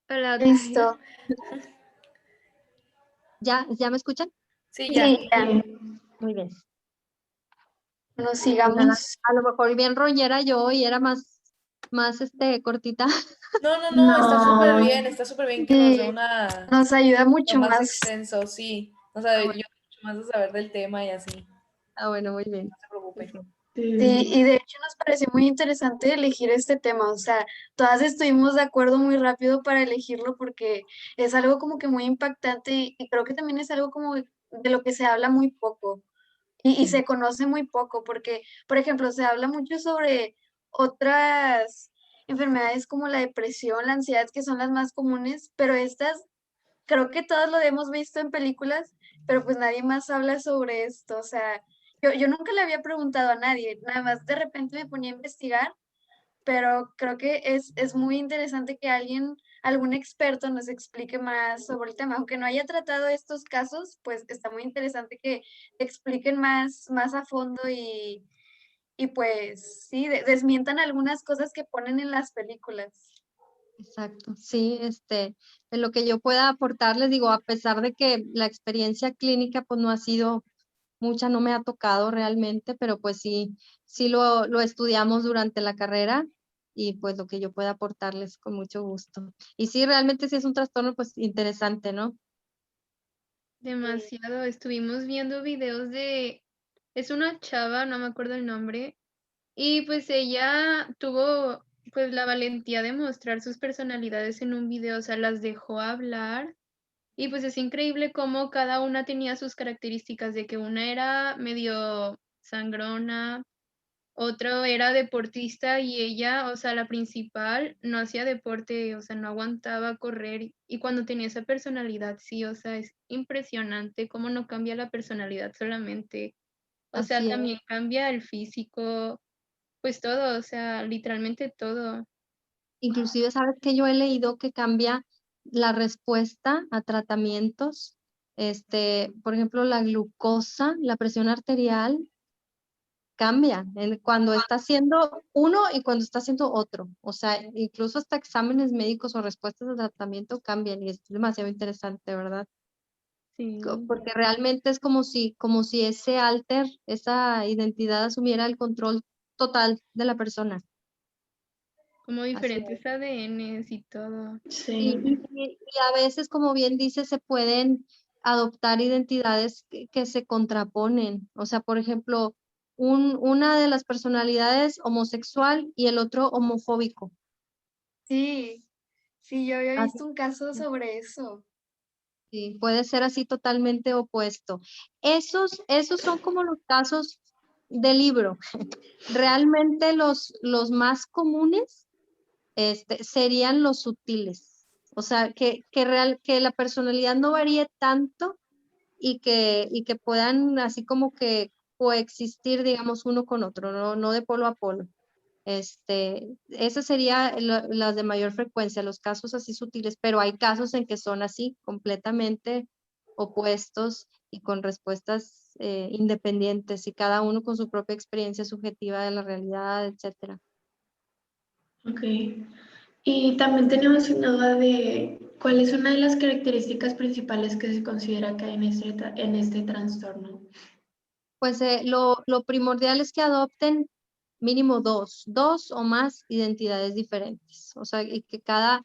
Hola, Octavia. Listo. ¿Ya me escuchan? Sí, ya. Sí, ya. Muy bien. Bueno, Oigan, sigamos. a lo mejor bien rollera yo y era más cortita. No, No, está súper bien que nos dé sí, nos ayuda lo mucho más más. extenso, sí. O Ah, sea, yo bueno, mucho más de saber del tema y así, no bueno, muy bien. se preocupe. Ok. Sí, y de hecho nos pareció muy interesante elegir este tema, o sea, todas estuvimos de acuerdo muy rápido para elegirlo porque es algo como que muy impactante y creo que también es algo como de lo que se habla muy poco y Sí, se conoce muy poco porque, por ejemplo, se habla mucho sobre otras enfermedades como la depresión, la ansiedad, que son las más comunes, pero estas creo que todos lo hemos visto en películas, pero pues nadie más habla sobre esto. O sea, yo nunca le había preguntado a nadie, nada más de repente me ponía a investigar, pero creo que es muy interesante que alguien, algún experto nos explique más sobre el tema. Aunque no haya tratado estos casos, pues está muy interesante que expliquen más a fondo y pues sí, desmientan algunas cosas que ponen en las películas. exacto. Sí, en lo que yo pueda aportarles, digo, a pesar de que la experiencia clínica pues no ha sido mucha, no me ha tocado realmente, pero pues sí lo estudiamos durante la carrera y pues lo que yo pueda aportarles con mucho gusto. Y sí, realmente sí es un trastorno pues interesante, ¿no? Demasiado. Estuvimos viendo videos es una chava, no me acuerdo el nombre, y pues ella tuvo pues la valentía de mostrar sus personalidades en un video, o sea, las dejó hablar. Y pues es increíble cómo cada una tenía sus características, de que una era medio sangrona, otro era deportista y ella, o sea, la principal no hacía deporte, o sea, no aguantaba correr y cuando tenía esa personalidad, sí, o sea, es impresionante cómo no cambia la personalidad solamente, o sea, Así es. también cambia el físico, pues todo, o sea, literalmente todo. Inclusive, sabes que yo he leído que cambia la respuesta a tratamientos, por ejemplo, la glucosa, la presión arterial cambia cuando está haciendo uno y cuando está haciendo otro. O sea, incluso hasta exámenes médicos o respuestas de tratamiento cambian y es demasiado interesante, ¿verdad? Sí, Porque realmente es como si ese alter, esa identidad asumiera el control total de la persona. como Así es. diferentes ADNs y todo. Y, Sí. y- y a veces, como bien dice, se pueden adoptar identidades que se contraponen. O sea, por ejemplo, una de las personalidades homosexual y el otro homofóbico. Sí, sí, yo había Así, visto un caso sobre eso. sí, puede ser así totalmente opuesto. Esos son como los casos del libro. Realmente los más comunes serían los sutiles. O sea, que la personalidad no varíe tanto y que puedan así como que coexistir, digamos, uno con otro, no de polo a polo. Ese sería las de mayor frecuencia, los casos así sutiles, pero hay casos en que son así, completamente opuestos y con respuestas independientes y cada uno con su propia experiencia subjetiva de la realidad, etcétera. Ok. Y también tenemos una duda de cuál es una de las características principales que se considera que hay en este trastorno. Pues lo primordial es que adopten mínimo dos o más identidades diferentes. O sea, y que cada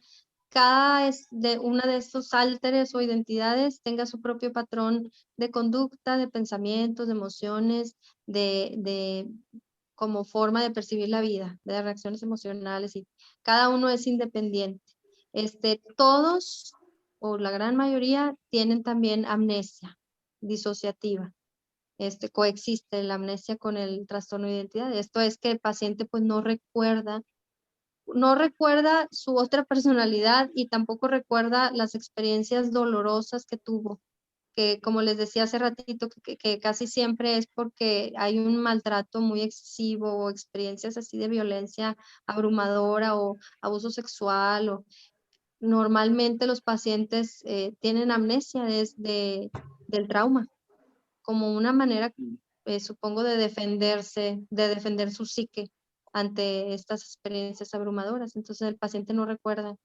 de una de estos álteres o identidades tenga su propio patrón de conducta, de pensamientos, de emociones, de como forma de percibir la vida, de reacciones emocionales, y cada uno es independiente. Todos o la gran mayoría tienen también amnesia disociativa. Coexiste la amnesia con el trastorno de identidad. Esto es que el paciente pues no recuerda su otra personalidad y tampoco recuerda las experiencias dolorosas que tuvo, que como les decía hace ratito, que casi siempre es porque hay un maltrato muy excesivo o experiencias así de violencia abrumadora o abuso sexual. Normalmente los pacientes tienen amnesia desde del trauma como una manera, supongo, de defenderse, de defender su psique ante estas experiencias abrumadoras. Entonces el paciente no recuerda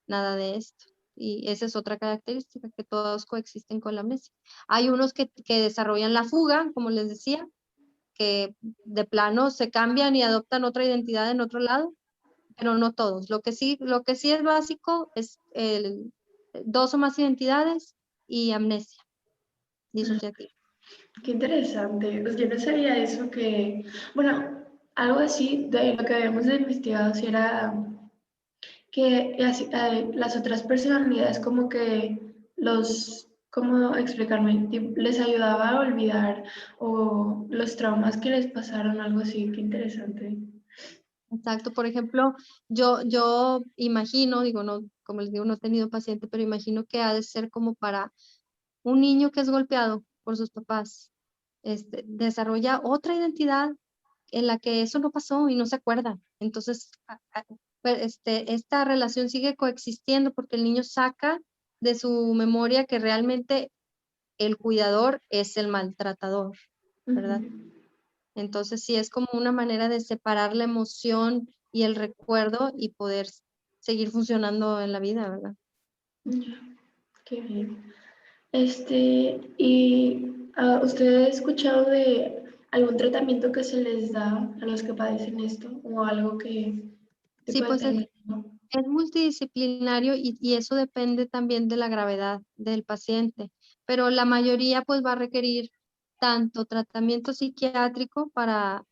nada de esto. Y esa es otra característica, que todos coexisten con la amnesia. Hay unos que desarrollan la fuga, como les decía, que de plano se cambian y adoptan otra identidad en otro lado, pero no todos. Lo que sí es básico es 2 o más identidades y amnesia disociativa. Qué interesante. Pues yo no sabía eso que, bueno, algo así de lo que habíamos investigado, si era que las otras personalidades como que ¿cómo explicarme? Les ayudaba a olvidar o los traumas que les pasaron, algo así. Qué interesante. Exacto. Por ejemplo, yo imagino, digo, no, como les digo, no he tenido paciente, pero imagino que ha de ser como para un niño que es golpeado por sus papás, desarrolla otra identidad en la que eso no pasó y no se acuerda. Entonces, esta relación sigue coexistiendo porque el niño saca de su memoria que realmente el cuidador es el maltratador, ¿verdad? Entonces, sí es como una manera de separar la emoción y el recuerdo y poder seguir funcionando en la vida, ¿verdad? Ya, qué bien. ¿Usted ha escuchado de algún tratamiento que se les da a los que padecen esto o algo que Sí, puede pues es tener, ¿no? multidisciplinario y eso depende también de la gravedad del paciente, pero la mayoría pues va a requerir tanto tratamiento psiquiátrico para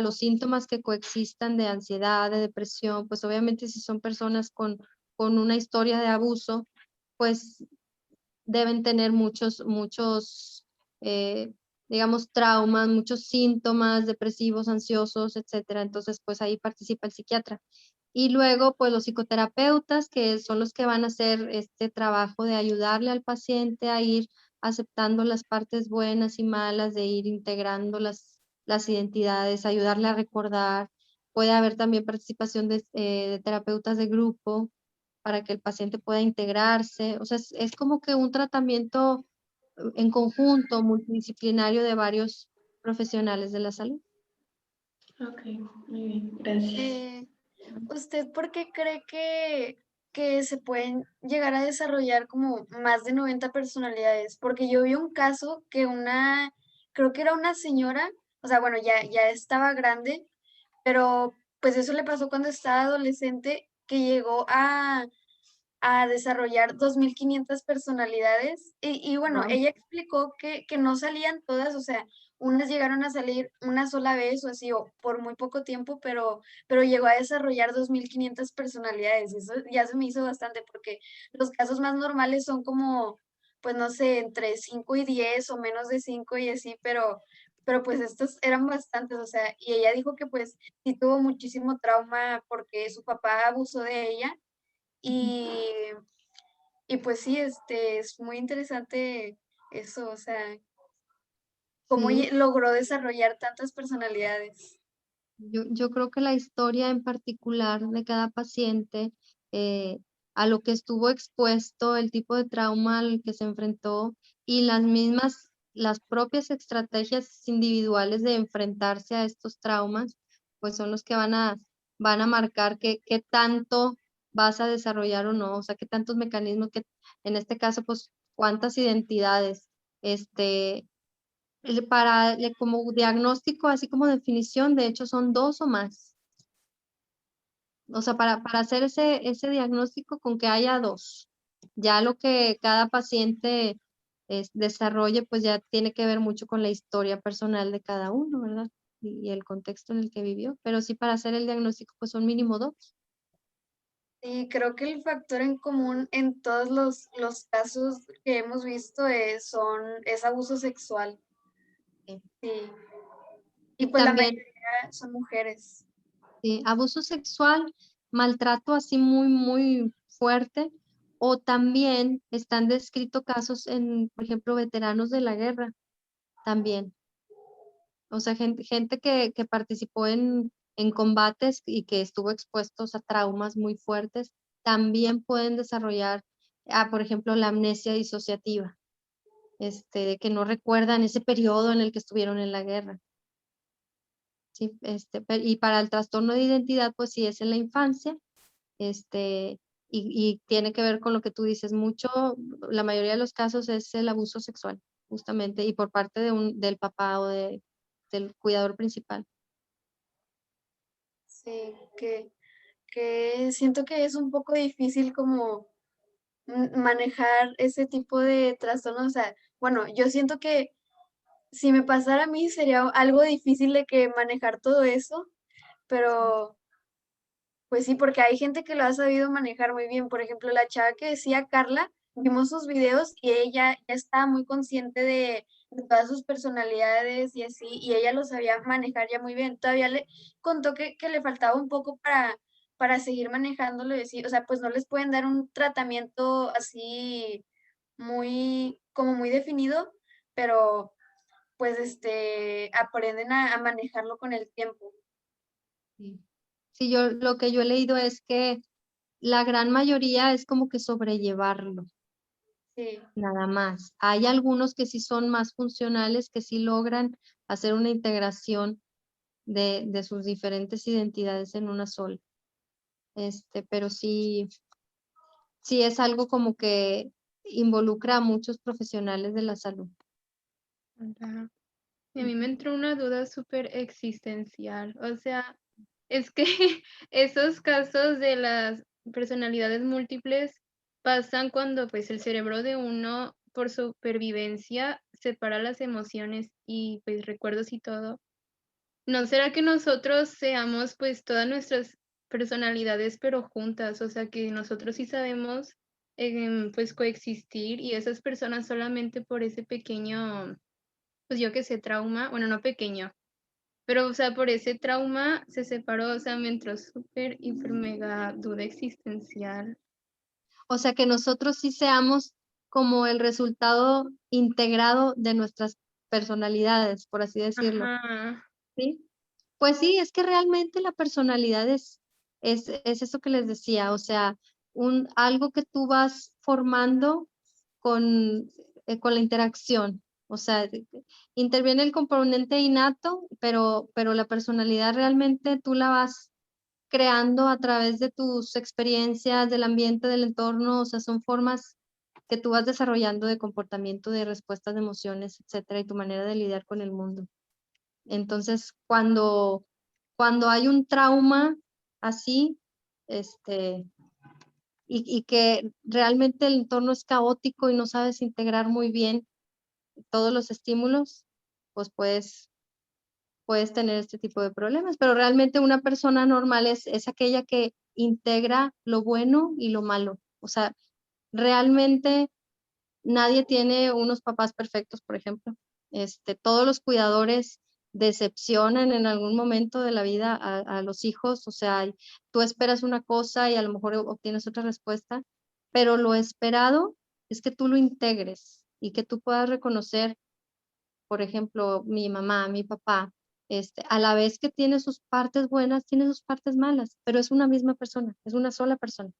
los síntomas que coexistan de ansiedad, de depresión, pues obviamente si son personas con una historia de abuso, pues deben tener muchos, digamos, traumas, muchos síntomas depresivos, ansiosos, etcétera. Entonces, pues ahí participa el psiquiatra. Y luego, pues los psicoterapeutas, que son los que van a hacer este trabajo de ayudarle al paciente a ir aceptando las partes buenas y malas, de ir integrando las identidades, ayudarle a recordar. Puede haber también participación de terapeutas de grupo para que el paciente pueda integrarse. O sea, es como que un tratamiento en conjunto, multidisciplinario de varios profesionales de la salud. Ok, muy bien, gracias. ¿Usted por qué cree que se pueden llegar a desarrollar como más de 90 personalidades? Porque yo vi un caso que creo que era una señora, o sea, bueno, ya estaba grande, pero pues eso le pasó cuando estaba adolescente, que llegó a desarrollar 2.500 personalidades. Y bueno, Wow. ella explicó que no salían todas, o sea, unas llegaron a salir una sola vez o así, o por muy poco tiempo, pero llegó a desarrollar 2.500 personalidades. Eso ya se me hizo bastante, porque los casos más normales son como, pues no sé, entre 5 y 10 o menos de 5 y así, pero pues estos eran bastantes, o sea, y ella dijo que pues sí tuvo muchísimo trauma porque su papá abusó de ella y, y pues sí, es muy interesante eso, o sea, cómo Sí, logró desarrollar tantas personalidades. yo creo que la historia en particular de cada paciente, eh, a lo que estuvo expuesto, el tipo de trauma al que se enfrentó y las propias estrategias individuales de enfrentarse a estos traumas, pues son los que van a marcar qué tanto vas a desarrollar o no, o sea, qué tantos mecanismos, que en este caso, pues, cuántas identidades, como diagnóstico, así como definición, de hecho son 2 o más. O sea, para hacer ese diagnóstico con que haya 2. Ya lo que cada paciente desarrolle, pues ya tiene que ver mucho con la historia personal de cada uno, ¿verdad? Y el contexto en el que vivió. Pero sí, para hacer el diagnóstico, pues son mínimo 2. Y creo que el factor en común en todos los casos que hemos visto es abuso sexual. Sí. Sí. Y Y pues la también, mayoría son mujeres. sí, abuso sexual, maltrato así muy, muy fuerte, o también están descritos casos por ejemplo, veteranos de la guerra, también. O sea, gente que participó en combates y que estuvo expuestos a traumas muy fuertes, también pueden desarrollar, por ejemplo, la amnesia disociativa, de que no recuerdan ese periodo en el que estuvieron en la guerra. Sí, y para el trastorno de identidad, pues sí es en la infancia, y tiene que ver con lo que tú dices mucho, la mayoría de los casos es el abuso sexual, justamente, y por parte del papá o del cuidador principal. Sí, que siento que es un poco difícil como manejar ese tipo de trastornos. O sea, bueno, yo siento que si me pasara a mí sería algo difícil de que manejar todo eso, pero pues sí, porque hay gente que lo ha sabido manejar muy bien. Por ejemplo, la chava que decía Carla, vimos sus videos y ella ya estaba muy consciente de todas sus personalidades y así, y ella lo sabía manejar ya muy bien. Todavía le contó que le faltaba un poco para seguir manejándolo y decir, o sea, pues no les pueden dar un tratamiento así como muy definido, pero pues aprenden a manejarlo con el tiempo. Sí. Sí, lo que yo he leído es que la gran mayoría es como que sobrellevarlo, Sí. nada más. Hay algunos que sí son más funcionales, que sí logran hacer una integración de sus diferentes identidades en una sola. Pero sí es algo como que involucra a muchos profesionales de la salud. Ajá. Y a mí me entró una duda súper existencial. O sea, es que esos casos de las personalidades múltiples pasan cuando pues el cerebro de uno por supervivencia separa las emociones y pues recuerdos y todo. ¿No será que nosotros seamos pues todas nuestras personalidades pero juntas? O sea, que nosotros sí sabemos pues coexistir y esas personas solamente por ese pequeño, pues yo qué sé, trauma, bueno, no pequeño, pero o sea, por ese trauma se separó, o sea, me entró súper, hiper, mega duda existencial. O sea, que nosotros sí seamos como el resultado integrado de nuestras personalidades, por así decirlo, Ajá, ¿sí? Pues sí, es que realmente la personalidad es eso que les decía, o sea, algo que tú vas formando con la interacción. O sea, interviene el componente innato, pero la personalidad realmente tú la vas creando a través de tus experiencias, del ambiente, del entorno, o sea, son formas que tú vas desarrollando de comportamiento, de respuestas de emociones, etcétera, y tu manera de lidiar con el mundo. Entonces, cuando hay un trauma así, y que realmente el entorno es caótico y no sabes integrar muy bien todos los estímulos, pues puedes tener este tipo de problemas. Pero realmente una persona normal es aquella que integra lo bueno y lo malo. O sea, realmente nadie tiene unos papás perfectos, por ejemplo. Todos los cuidadores decepcionan en algún momento de la vida a los hijos, o sea, tú esperas una cosa y a lo mejor obtienes otra respuesta, pero lo esperado es que tú lo integres y que tú puedas reconocer, por ejemplo, mi mamá, mi papá, a la vez que tiene sus partes buenas, tiene sus partes malas, pero es una misma persona, es una sola persona.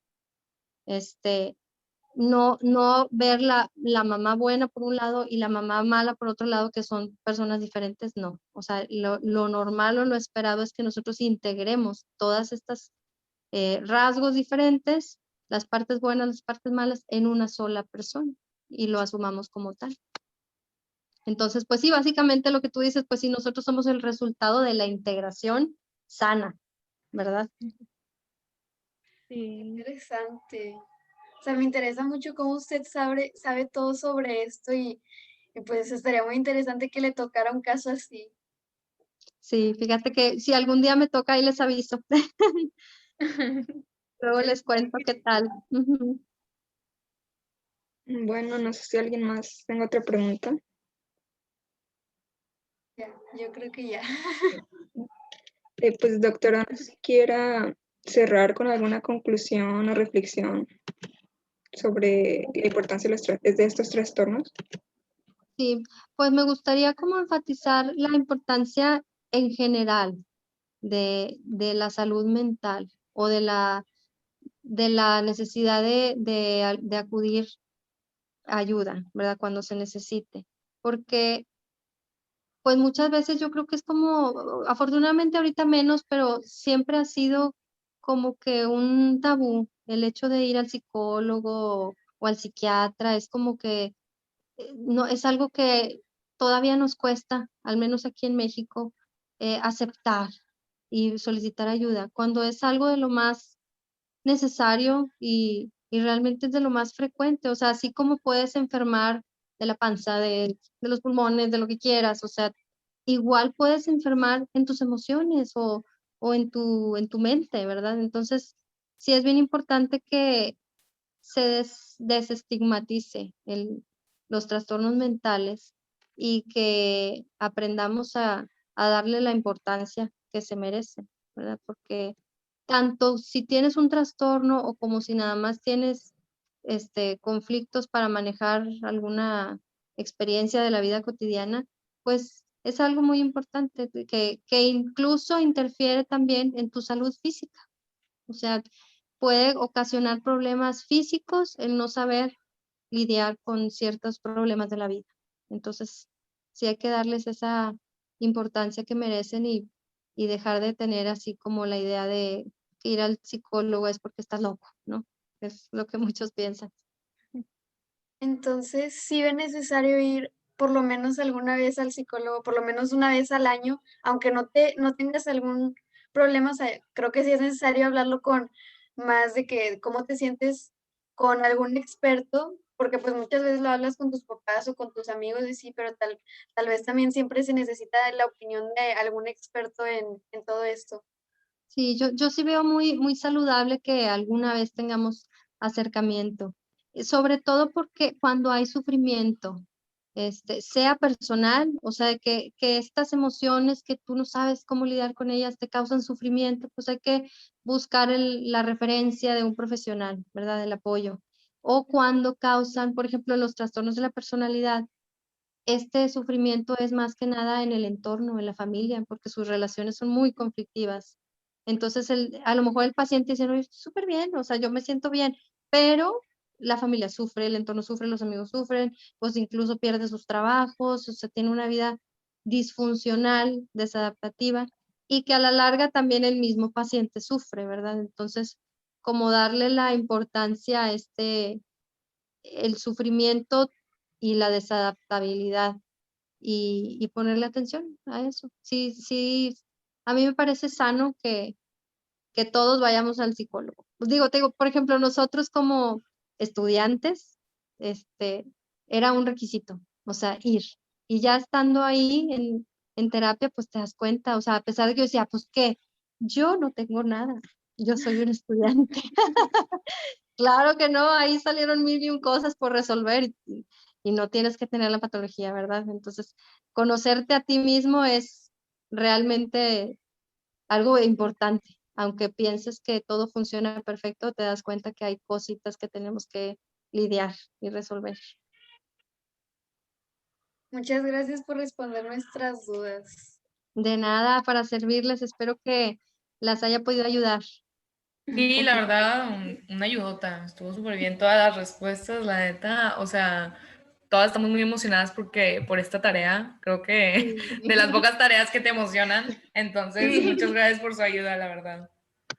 No ver la mamá buena por un lado y la mamá mala por otro lado, que son personas diferentes, no. O sea, lo normal o lo esperado es que nosotros integremos todas estas rasgos diferentes, las partes buenas, las partes malas, en una sola persona y lo asumamos como tal. Entonces, pues sí, básicamente lo que tú dices, pues sí, nosotros somos el resultado de la integración sana, ¿verdad? sí. Interesante. O sea, me interesa mucho cómo usted sabe todo sobre esto y pues estaría muy interesante que le tocara un caso así. Sí, fíjate que si algún día me toca ahí les aviso. Luego les cuento qué tal. Ujú. Bueno, no sé si alguien más tenga otra pregunta. Ya, yo creo que ya. Pues doctora, no sé si quiera cerrar con alguna conclusión o reflexión sobre la importancia de estos trastornos. Sí, pues me gustaría como enfatizar la importancia en general de la salud mental o de la necesidad de acudir a ayuda, ¿verdad? Cuando se necesite. Porque pues muchas veces yo creo que es como, afortunadamente ahorita menos, pero siempre ha sido como que un tabú el hecho de ir al psicólogo o al psiquiatra es como que no, es algo que todavía nos cuesta, al menos aquí en México, aceptar y solicitar ayuda, cuando es algo de lo más necesario y realmente es de lo más frecuente. O sea, así como puedes enfermar de la panza, de los pulmones, de lo que quieras, o sea, igual puedes enfermar en tus emociones o en tu mente, ¿verdad? Entonces, sí es bien importante que se desestigmatice los trastornos mentales y que aprendamos a darle la importancia que se merece, ¿verdad? Porque tanto si tienes un trastorno o como si nada más tienes conflictos para manejar alguna experiencia de la vida cotidiana, pues es algo muy importante que incluso interfiere también en tu salud física. O sea, puede ocasionar problemas físicos el no saber lidiar con ciertos problemas de la vida. Entonces, sí hay que darles esa importancia que merecen y dejar de tener así como la idea de que ir al psicólogo es porque estás loco, ¿no? Es lo que muchos piensan. Entonces, sí es necesario ir por lo menos alguna vez al psicólogo, por lo menos una vez al año, aunque no tengas algún problema, o sea, creo que sí es necesario hablarlo con más de que cómo te sientes con algún experto, porque pues muchas veces lo hablas con tus papás o con tus amigos y sí, pero tal vez también siempre se necesita la opinión de algún experto en todo esto. Sí, yo sí veo muy, muy saludable que alguna vez tengamos acercamiento, sobre todo porque cuando hay sufrimiento, sea personal, o sea, que estas emociones que tú no sabes cómo lidiar con ellas te causan sufrimiento, pues hay que buscar la referencia de un profesional, ¿verdad? El apoyo. O cuando causan, por ejemplo, los trastornos de la personalidad, este sufrimiento es más que nada en el entorno, en la familia, porque sus relaciones son muy conflictivas. Entonces, a lo mejor el paciente dice, no, yo estoy súper bien, o sea, yo me siento bien, pero la familia sufre, el entorno sufre, los amigos sufren, pues incluso pierde sus trabajos, o sea, tiene una vida disfuncional, desadaptativa, y que a la larga también el mismo paciente sufre, ¿verdad? Entonces, como darle la importancia a el sufrimiento y la desadaptabilidad y ponerle atención a eso. Sí, sí, a mí me parece sano que todos vayamos al psicólogo. Pues digo, te digo, por ejemplo, nosotros como estudiantes, era un requisito, o sea, ir. Y ya estando ahí en terapia, pues te das cuenta, o sea, a pesar de que yo decía, pues qué, yo no tengo nada, yo soy un estudiante. Claro que no, ahí salieron mil y un cosas por resolver y no tienes que tener la patología, ¿verdad? Entonces, conocerte a ti mismo es realmente algo importante. Aunque pienses que todo funciona perfecto, te das cuenta que hay cositas que tenemos que lidiar y resolver. Muchas gracias por responder nuestras dudas. De nada, para servirles, espero que las haya podido ayudar. Sí, la verdad, una ayudota. Estuvo súper bien todas las respuestas, la neta. O sea, todas estamos muy emocionadas por esta tarea. Creo que de las pocas tareas que te emocionan. Entonces, muchas gracias por su ayuda, la verdad.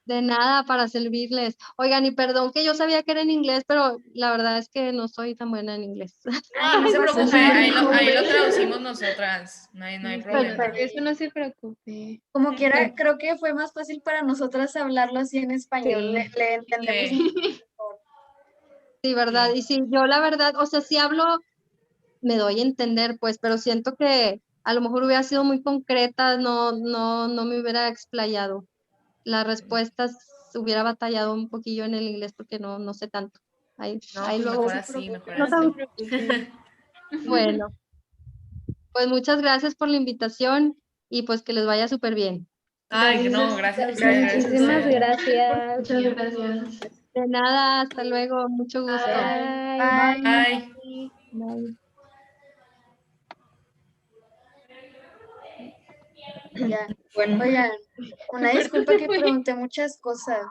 De nada, para servirles. Oigan, y perdón que yo sabía que era en inglés, pero la verdad es que no soy tan buena en inglés. No se preocupe, ahí lo traducimos nosotras. No hay problema. Perfecto. Eso no se preocupe. Como quiera, creo que fue más fácil para nosotras hablarlo así en español, Sí. le entendemos Sí. mucho mejor. Sí, ¿verdad? Sí. Y sí, yo la verdad, o sea, sí hablo, me doy a entender, pues, pero siento que a lo mejor hubiera sido muy concreta, no me hubiera explayado. Las respuestas hubiera batallado un poquillo en el inglés porque no sé tanto. Ahí No, ahí pues luego. mejor así, mejor No así. se preocupe. Bueno, pues muchas gracias por la invitación y pues que les vaya súper bien. Ay, no, gracias a ustedes. Gracias a Muchísimas ustedes. gracias. Muchas gracias. De nada, hasta luego, mucho gusto. Bye. Bye. Bye. Bye. Ya. Bueno, Oigan, una disculpa que pregunté muchas cosas.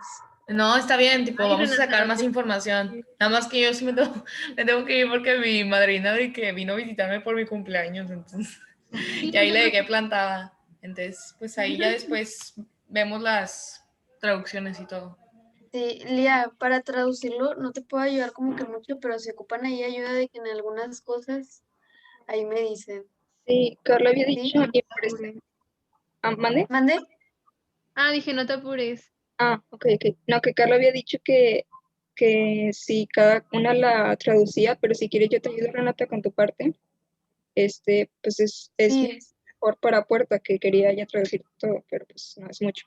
No, está bien, tipo, Ay, vamos a sacar Renata, más información. Nada más que yo sí me tengo que ir porque mi madrina de que vino a visitarme por mi cumpleaños, entonces, sí, y ahí no le se dejé plantada. Entonces, pues ahí ya después vemos las traducciones y todo. Sí, Lía, para traducirlo no te puedo ayudar como que mucho, pero si ocupan ahí ayuda de que en algunas cosas, ahí me dicen. Sí, Carla había ¿Sí? dicho, y me parece. ¿Mande? ¿Mande? Dije, no te apures. Ok. No, que Carla había dicho que si cada una la traducía, pero si quieres yo te ayudo, Renata, con tu parte. Pues es Sí. mejor para Puerta, que quería ya traducir todo, pero pues no es mucho.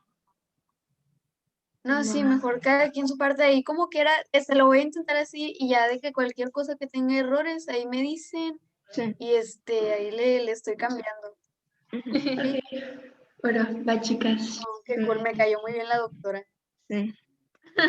No, sí, Va. mejor cada quien su parte ahí, como quiera, lo voy a intentar así y ya de que cualquier cosa que tenga errores, ahí me dicen Sí. y ahí le estoy cambiando. Ujú, Ok. Bueno, va, chicas. Oh, qué cool, me cayó muy bien la doctora. sí.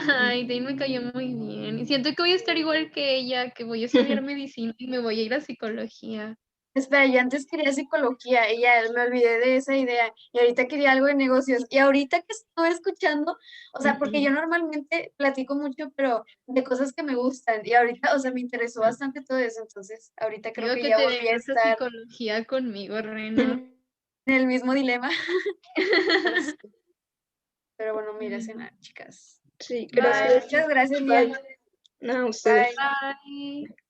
Ay, Dane me cayó muy bien. Y siento que voy a estar igual que ella, que voy a estudiar medicina y me voy a ir a psicología. Espera, yo antes quería psicología y ya me olvidé de esa idea y ahorita quería algo de negocios y ahorita que estoy escuchando, o sea, porque yo normalmente platico mucho, pero de cosas que me gustan y ahorita, o sea, me interesó bastante todo eso, entonces ahorita creo Digo que que ya te volví a vengas a estar psicología conmigo, Rena. en el mismo dilema. Pero bueno, mira, cenar, chicas. Sí, Bye. gracias. Muchas gracias, Bye. Lía. No, ustedes. Bye. Bye.